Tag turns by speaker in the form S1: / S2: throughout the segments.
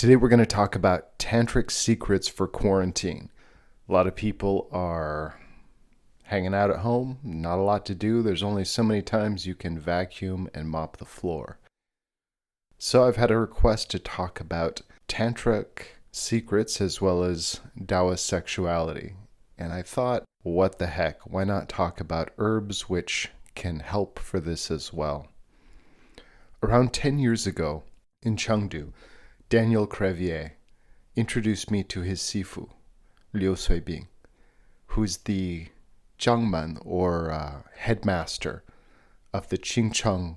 S1: Today we're going to talk about Tantric Secrets for quarantine. A lot of people are hanging out at home, not a lot to do. There's only so many times you can vacuum and mop the floor. So I've had a request to talk about Tantric Secrets as well as Daoist sexuality. And I thought, what the heck, why not talk about herbs which can help for this as well? Around 10 years ago in Chengdu, Daniel Crevier introduced me to his sifu, Liu Suibing, who's the Zhangman or headmaster of the Qing Cheng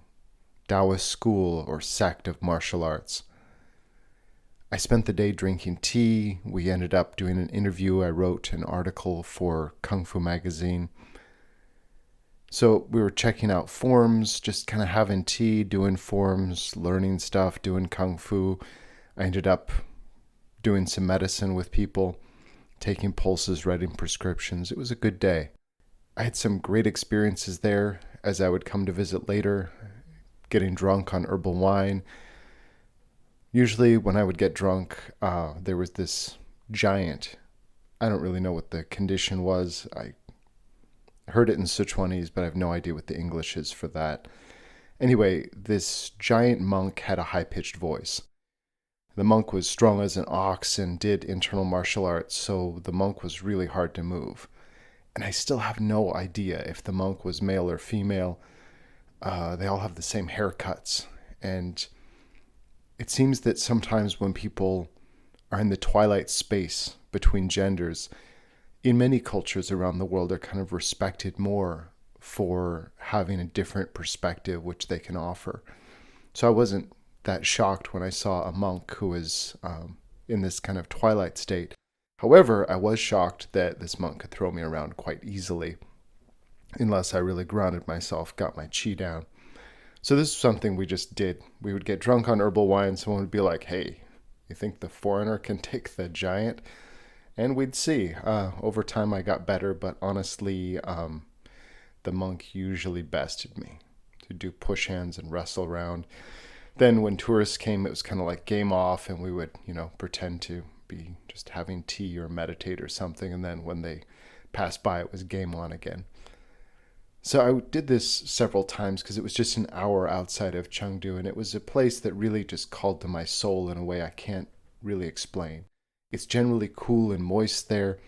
S1: Daoist school or sect of martial arts. I spent the day drinking tea. We ended up doing an interview. I wrote an article for Kung Fu magazine. So we were checking out forms, just kind of having tea, doing forms, learning stuff, doing Kung Fu. I ended up doing some medicine with people, taking pulses, writing prescriptions. It was a good day. I had some great experiences there as I would come to visit later, getting drunk on herbal wine. Usually when I would get drunk, there was this giant, I don't really know what the condition was. I heard it in Sichuanese, but I have no idea what the English is for that. Anyway, this giant monk had a high-pitched voice. The monk was strong as an ox and did internal martial arts, so the monk was really hard to move. And I still have no idea if the monk was male or female. They all have the same haircuts. And it seems that sometimes when people are in the twilight space between genders, in many cultures around the world, they're kind of respected more for having a different perspective which they can offer. So I wasn't that shocked when I saw a monk who was in this kind of twilight state. However, I was shocked that this monk could throw me around quite easily unless I really grounded myself, got my chi down. So this is something we just did. We would get drunk on herbal wine. Someone would be like, hey, you think the foreigner can take the giant? And we'd see. Over time I got better, but honestly, the monk usually bested me to do push hands and wrestle around. Then when tourists came, it was kind of like game off, and we would, pretend to be just having tea or meditate or something. And then when they passed by, it was game on again. So I did this several times because it was just an hour outside of Chengdu, and it was a place that really just called to my soul in a way I can't really explain. It's generally cool and moist there,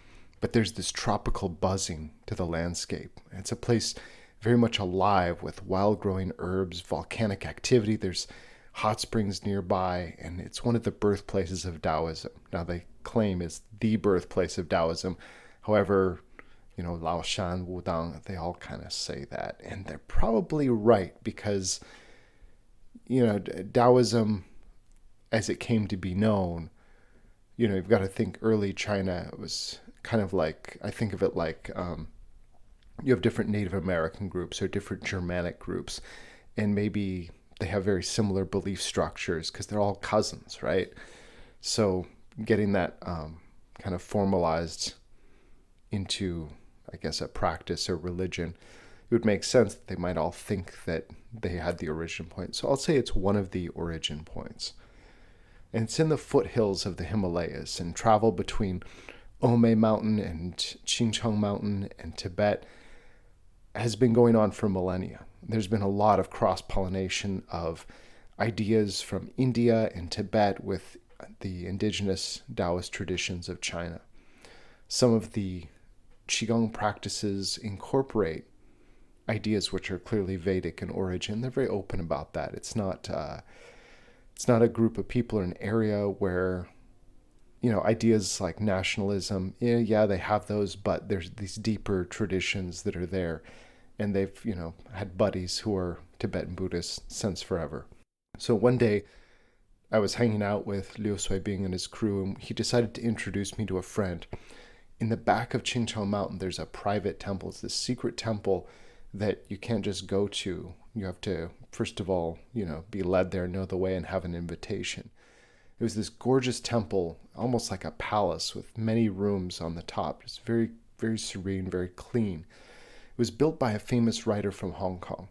S1: but there's this tropical buzzing to the landscape. It's a place very much alive with wild-growing herbs, volcanic activity. There's hot springs nearby, and it's one of the birthplaces of Taoism. Now, they claim it's the birthplace of Taoism. However, Lao Shan, Wudang, they all kind of say that. And they're probably right because, Taoism, as it came to be known, you've got to think early China was kind of like, I think of it like you have different Native American groups or different Germanic groups, and maybe they have very similar belief structures because they're all cousins, right? So getting that kind of formalized into, I guess, a practice or religion, it would make sense that they might all think that they had the origin point. So I'll say it's one of the origin points. And it's in the foothills of the Himalayas, and travel between Ome Mountain and Qing Cheng Mountain and Tibet has been going on for millennia. There's been a lot of cross-pollination of ideas from India and Tibet with the indigenous Taoist traditions of China. Some of the Qigong practices incorporate ideas which are clearly Vedic in origin. They're very open about that. It's not a group of people or an area where, ideas like nationalism, yeah, they have those, but there's these deeper traditions that are there. And they've, had buddies who are Tibetan Buddhists since forever. So one day I was hanging out with Liu Suibing and his crew, and he decided to introduce me to a friend. In the back of Qing Cheng Mountain, there's a private temple. It's this secret temple that you can't just go to. You have to, first of all, be led there, know the way, and have an invitation. It was this gorgeous temple, almost like a palace with many rooms on the top. Just very, very serene, very clean. It was built by a famous writer from Hong Kong.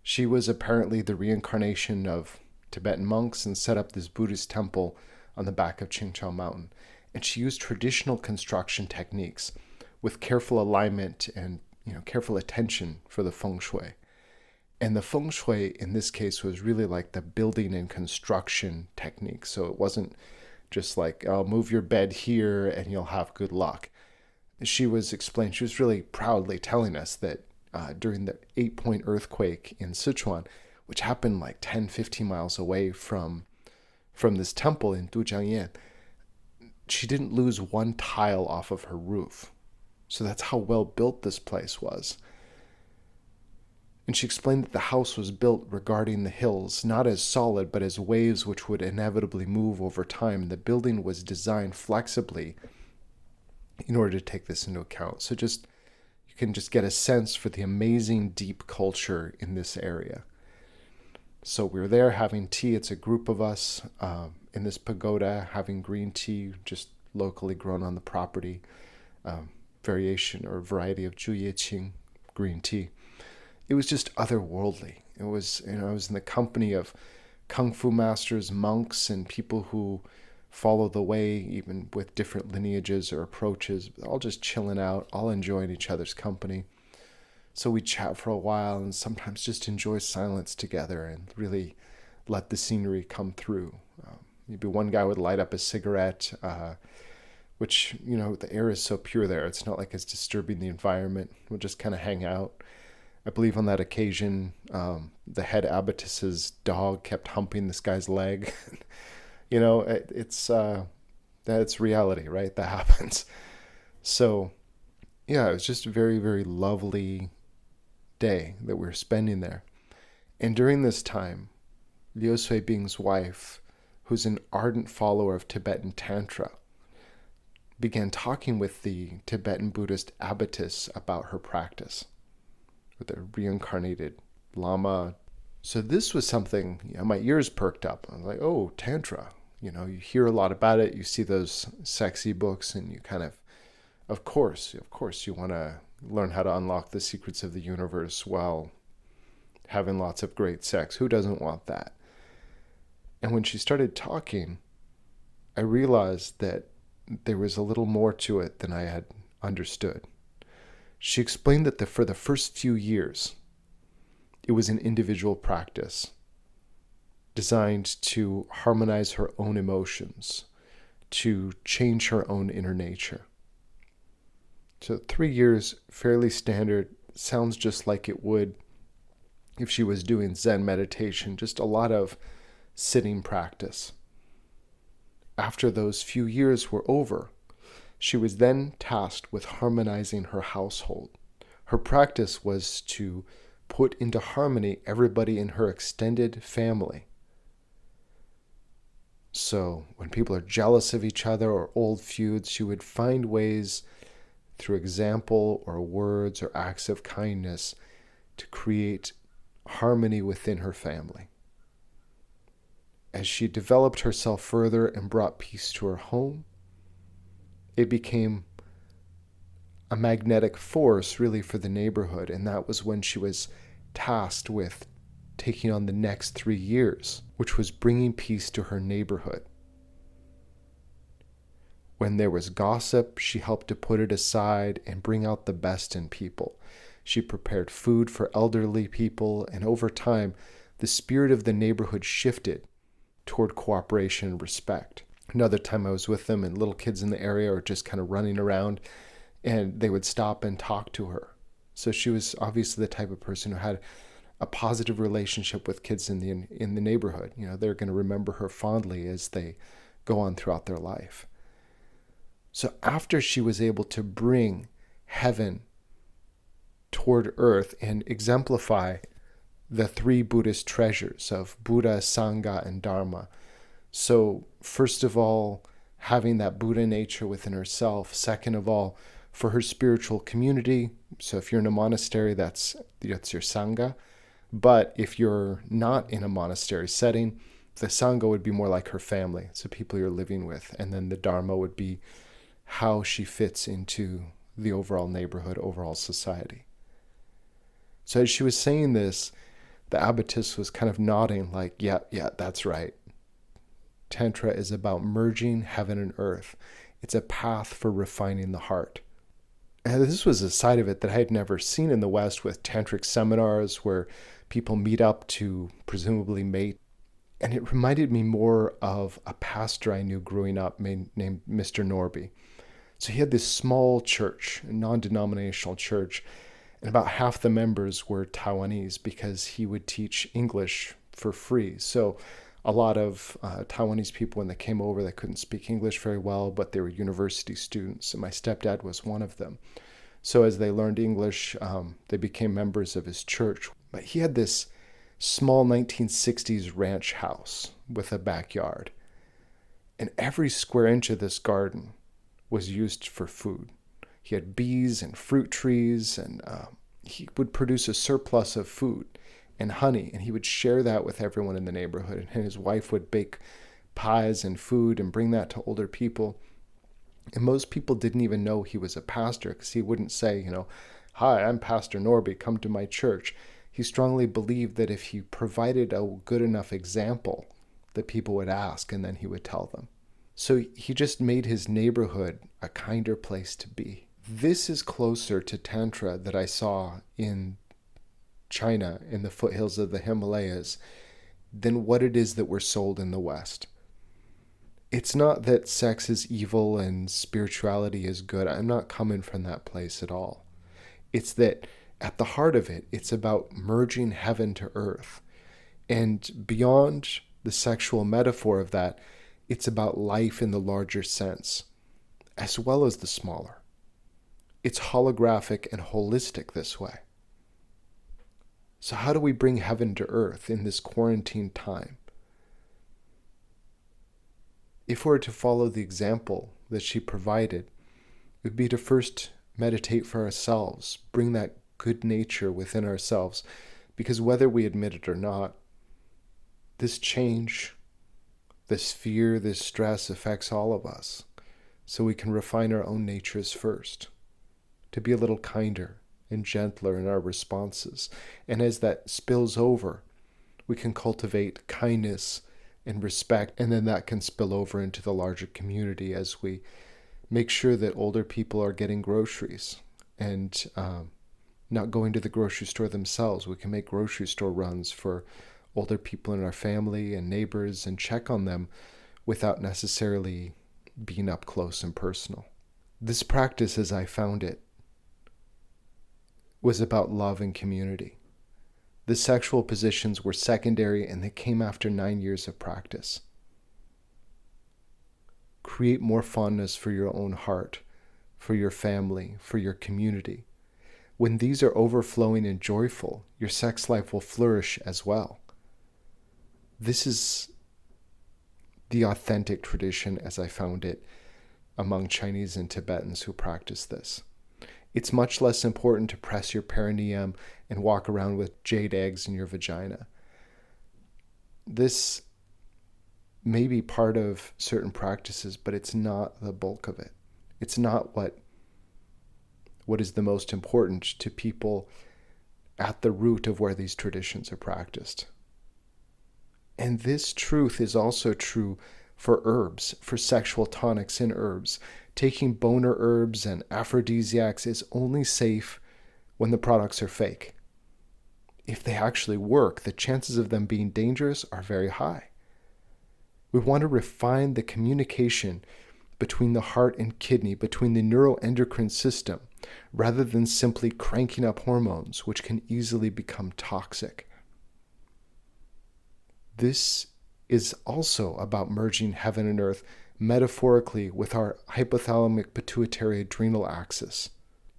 S1: She was apparently the reincarnation of Tibetan monks and set up this Buddhist temple on the back of Qing Cheng Mountain. And she used traditional construction techniques with careful alignment and careful attention for the feng shui. And the feng shui in this case was really like the building and construction technique. So it wasn't just like, oh, move your bed here and you'll have good luck. She was really proudly telling us that during the 8-point earthquake in Sichuan, which happened like 10, 15 miles away from this temple in Dujiangyan, she didn't lose one tile off of her roof. So that's how well built this place was. And she explained that the house was built regarding the hills, not as solid, but as waves which would inevitably move over time. The building was designed flexibly in order to take this into account. So you can just get a sense for the amazing deep culture in this area. So we were there having tea. It's a group of us in this pagoda having green tea, just locally grown on the property, variation or variety of Juyeqing green tea. It was just otherworldly. It was, I was in the company of kung fu masters, monks, and people who follow the way, even with different lineages or approaches, all just chilling out, all enjoying each other's company. So we chat for a while and sometimes just enjoy silence together and really let the scenery come through. Maybe one guy would light up a cigarette, which, the air is so pure there. It's not like it's disturbing the environment. We'll just kind of hang out. I believe on that occasion, the head abbotess's dog kept humping this guy's leg. That's reality, right? That happens. So, yeah, it was just a very, very lovely day that we were spending there. And during this time, Liu Sui Bing's wife, who's an ardent follower of Tibetan Tantra, began talking with the Tibetan Buddhist abbotess about her practice with a reincarnated Lama. So this was something, my ears perked up. I was like, oh, Tantra. You hear a lot about it. You see those sexy books and you kind of course, you want to learn how to unlock the secrets of the universe while having lots of great sex. Who doesn't want that? And when she started talking, I realized that there was a little more to it than I had understood. She explained that for the first few years, it was an individual practice designed to harmonize her own emotions, to change her own inner nature. So 3 years, fairly standard, sounds just like it would if she was doing Zen meditation, just a lot of sitting practice. After those few years were over, she was then tasked with harmonizing her household. Her practice was to put into harmony everybody in her extended family. So when people are jealous of each other or old feuds, she would find ways through example or words or acts of kindness to create harmony within her family. As she developed herself further and brought peace to her home, it became a magnetic force really for the neighborhood, and that was when she was tasked with taking on the next 3 years, which was bringing peace to her neighborhood. When there was gossip, she helped to put it aside and bring out the best in people. She prepared food for elderly people, and over time, the spirit of the neighborhood shifted toward cooperation and respect. Another time I was with them, and little kids in the area were just kind of running around, and they would stop and talk to her. So she was obviously the type of person who had a positive relationship with kids in the neighborhood. They're going to remember her fondly as they go on throughout their life. So after she was able to bring heaven toward earth and exemplify the 3 Buddhist treasures of Buddha, Sangha, and Dharma. So first of all, having that Buddha nature within herself. Second of all, for her spiritual community. So if you're in a monastery, that's your Sangha. But if you're not in a monastery setting, the Sangha would be more like her family. So people you're living with. And then the Dharma would be how she fits into the overall neighborhood, overall society. So as she was saying this, the abbotess was kind of nodding like, yeah, that's right. Tantra is about merging heaven and earth. It's a path for refining the heart. And this was a side of it that I had never seen in the West, with tantric seminars where people meet up to presumably mate. And it reminded me more of a pastor I knew growing up named Mr. Norby. So he had this small church, a non-denominational church, and about half the members were Taiwanese because he would teach English for free. So a lot of Taiwanese people, when they came over, they couldn't speak English very well, but they were university students, and my stepdad was one of them. So as they learned English, they became members of his church. But he had this small 1960s ranch house with a backyard, and every square inch of this garden was used for food. He had bees and fruit trees, and he would produce a surplus of food and honey, and he would share that with everyone in the neighborhood. And his wife would bake pies and food and bring that to older people. And most people didn't even know he was a pastor, because he wouldn't say, "Hi, I'm Pastor Norby, come to my church." He strongly believed that if he provided a good enough example, that people would ask, and then he would tell them. So he just made his neighborhood a kinder place to be. This is closer to Tantra that I saw in China, in the foothills of the Himalayas, than what it is that we're sold in the West. It's not that sex is evil and spirituality is good. I'm not coming from that place at all. It's that at the heart of it, it's about merging heaven to earth. And beyond the sexual metaphor of that, it's about life in the larger sense, as well as the smaller. It's holographic and holistic this way. So how do we bring heaven to earth in this quarantine time? If we were to follow the example that she provided, it would be to first meditate for ourselves, bring that good nature within ourselves, because whether we admit it or not, this change, this fear, this stress affects all of us. So we can refine our own natures first, to be a little kinder and gentler in our responses. And as that spills over, we can cultivate kindness and respect, and then that can spill over into the larger community as we make sure that older people are getting groceries and not going to the grocery store themselves. We can make grocery store runs for older people in our family and neighbors and check on them without necessarily being up close and personal. This practice, as I found it, was about love and community. The sexual positions were secondary, and they came after 9 years of practice. Create more fondness for your own heart, for your family, for your community. When these are overflowing and joyful, your sex life will flourish as well. This is the authentic tradition as I found it among Chinese and Tibetans who practice this. It's much less important to press your perineum and walk around with jade eggs in your vagina. This may be part of certain practices, but it's not the bulk of it. It's not what is the most important to people at the root of where these traditions are practiced. And this truth is also true for herbs, for sexual tonics in herbs. Taking boner herbs and aphrodisiacs is only safe when the products are fake. If they actually work, the chances of them being dangerous are very high. We want to refine the communication between the heart and kidney, between the neuroendocrine system, rather than simply cranking up hormones, which can easily become toxic. This is also about merging heaven and earth metaphorically with our hypothalamic pituitary adrenal axis.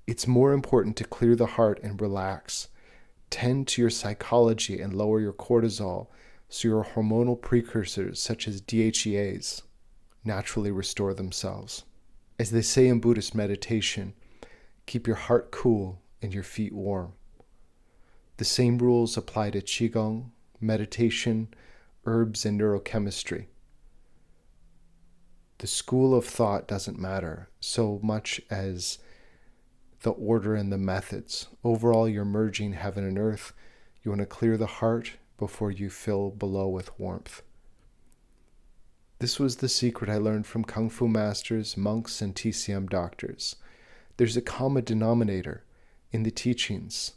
S1: It's more important to clear the heart and relax. Tend to your psychology and lower your cortisol so your hormonal precursors such as DHEAs naturally restore themselves. As they say in Buddhist meditation, keep your heart cool and your feet warm. The same rules apply to Qigong, meditation, herbs, and neurochemistry. The school of thought doesn't matter so much as the order and the methods. Overall, you're merging heaven and earth. You want to clear the heart before you fill below with warmth. This was the secret I learned from Kung Fu masters, monks, and TCM doctors. There's a common denominator in the teachings,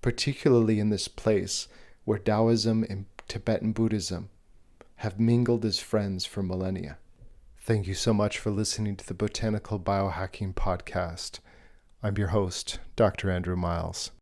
S1: particularly in this place where Taoism and Tibetan Buddhism have mingled as friends for millennia. Thank you so much for listening to the Botanical Biohacking Podcast. I'm your host, Dr. Andrew Miles.